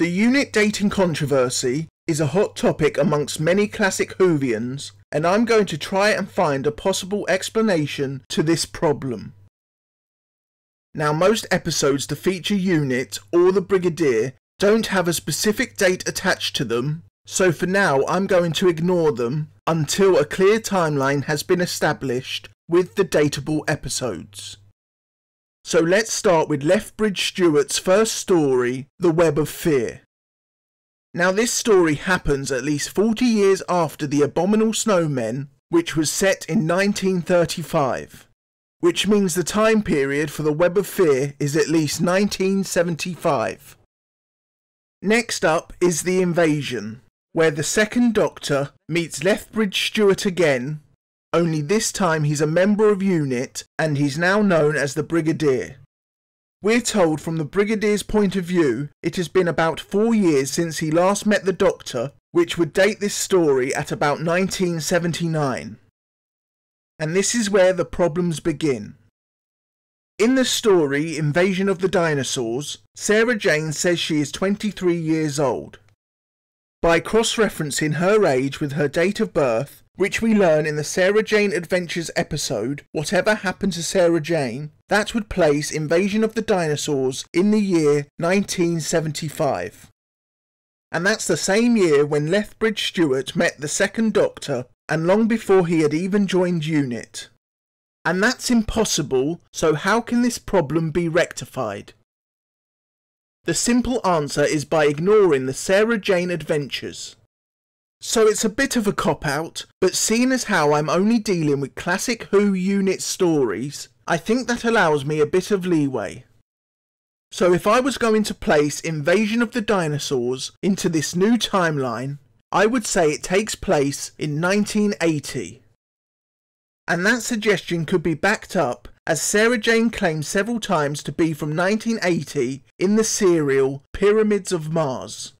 The unit dating controversy is a hot topic amongst many classic Whovians, and I'm going to try and find a possible explanation to this problem. Now, most episodes to feature Unit or the Brigadier don't have a specific date attached to them, so for now I'm going to ignore them until a clear timeline has been established with the dateable episodes. So let's start with Lethbridge-Stewart's first story, The Web of Fear. Now, this story happens at least 40 years after The Abominable Snowmen, which was set in 1935, which means the time period for The Web of Fear is at least 1975. Next up is The Invasion, where the second Doctor meets Lethbridge-Stewart again, only this time he's a member of Unit and he's now known as the Brigadier. We're told from the Brigadier's point of view it has been about 4 years since he last met the Doctor, which would date this story at about 1979. And this is where the problems begin. In the story Invasion of the Dinosaurs, Sarah Jane says she is 23 years old. By cross-referencing her age with her date of birth, which we learn in the Sarah Jane Adventures episode, Whatever Happened to Sarah Jane, that would place Invasion of the Dinosaurs in the year 1975. And that's the same year when Lethbridge-Stewart met the second Doctor, and long before he had even joined Unit. And that's impossible, so how can this problem be rectified? The simple answer is by ignoring the Sarah Jane Adventures. So it's a bit of a cop-out, but seeing as how I'm only dealing with classic Who Unit stories, I think that allows me a bit of leeway. So if I was going to place Invasion of the Dinosaurs into this new timeline, I would say it takes place in 1980. And that suggestion could be backed up, as Sarah Jane claims several times to be from 1980 in the serial Pyramids of Mars.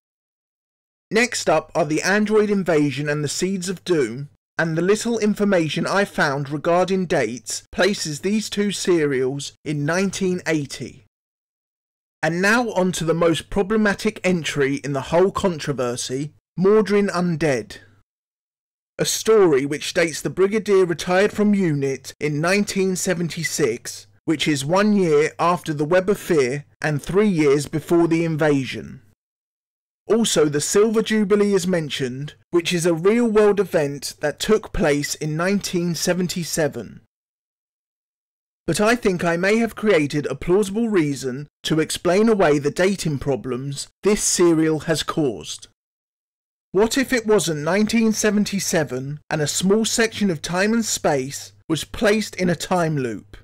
Next up are the Android Invasion and the Seeds of Doom, and the little information I found regarding dates places these two serials in 1980. And now on to the most problematic entry in the whole controversy, Mawdryn Undead. A story which dates the Brigadier retired from Unit in 1976, which is 1 year after the Web of Fear and 3 years before the invasion. Also, the Silver Jubilee is mentioned, which is a real-world event that took place in 1977. But I think I may have created a plausible reason to explain away the dating problems this serial has caused. What if it wasn't 1977 and a small section of time and space was placed in a time loop?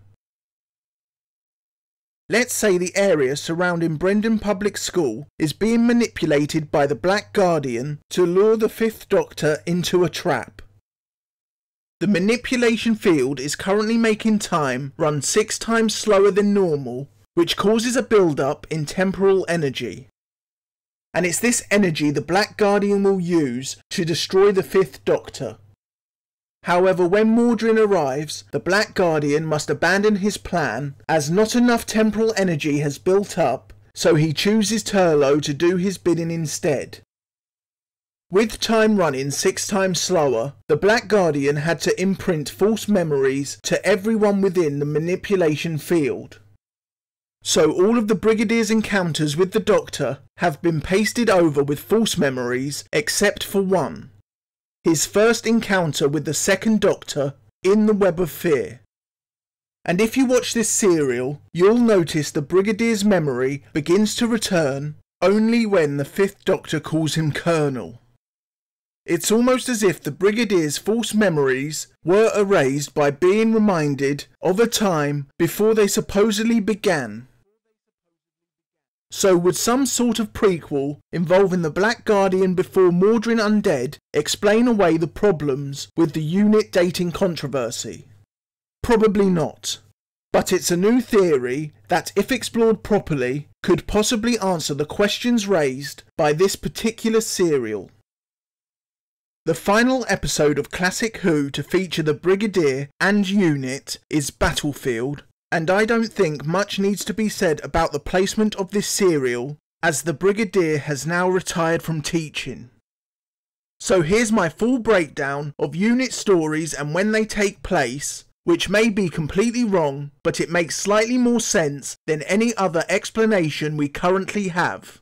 Let's say the area surrounding Brendan Public School is being manipulated by the Black Guardian to lure the Fifth Doctor into a trap. The manipulation field is currently making time run 6 times slower than normal, which causes a build-up in temporal energy. And it's this energy the Black Guardian will use to destroy the Fifth Doctor. However, when Mawdryn arrives, the Black Guardian must abandon his plan, as not enough temporal energy has built up, so he chooses Turlough to do his bidding instead. With time running 6 times slower, the Black Guardian had to imprint false memories to everyone within the manipulation field. So all of the Brigadier's encounters with the Doctor have been pasted over with false memories except for one. His first encounter with the second Doctor in the Web of Fear. And if you watch this serial, you'll notice the Brigadier's memory begins to return only when the Fifth Doctor calls him Colonel. It's almost as if the Brigadier's false memories were erased by being reminded of a time before they supposedly began. So would some sort of prequel involving the Black Guardian before Mawdryn Undead explain away the problems with the Unit dating controversy? Probably not. But it's a new theory that, if explored properly, could possibly answer the questions raised by this particular serial. The final episode of Classic Who to feature the Brigadier and Unit is Battlefield, and I don't think much needs to be said about the placement of this serial, as the Brigadier has now retired from teaching. So here's my full breakdown of unit stories and when they take place, which may be completely wrong, but it makes slightly more sense than any other explanation we currently have.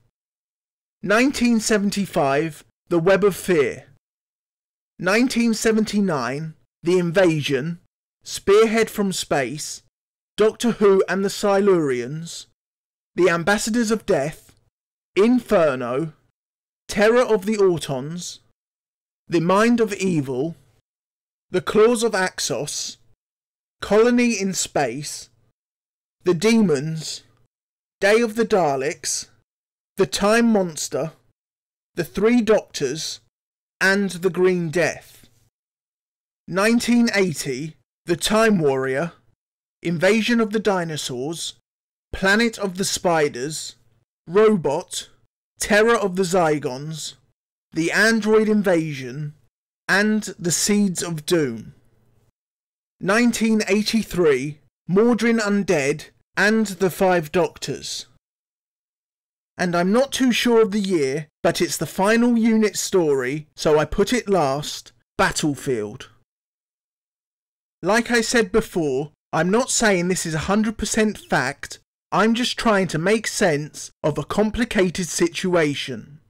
1975, The Web of Fear. 1979, The Invasion, Spearhead from Space, Doctor Who and the Silurians, The Ambassadors of Death, Inferno, Terror of the Autons, The Mind of Evil, The Claws of AXOS, Colony in Space, The Demons, Day of the Daleks, The Time Monster, The Three Doctors, and The Green Death. 1980, The Time Warrior, Invasion of the Dinosaurs, Planet of the Spiders, Robot, Terror of the Zygons, The Android Invasion, and The Seeds of Doom. 1983, Mordrin Undead and The Five Doctors. And I'm not too sure of the year, but it's the final unit story, so I put it last, Battlefield. Like I said before, I'm not saying this is 100% fact, I'm just trying to make sense of a complicated situation.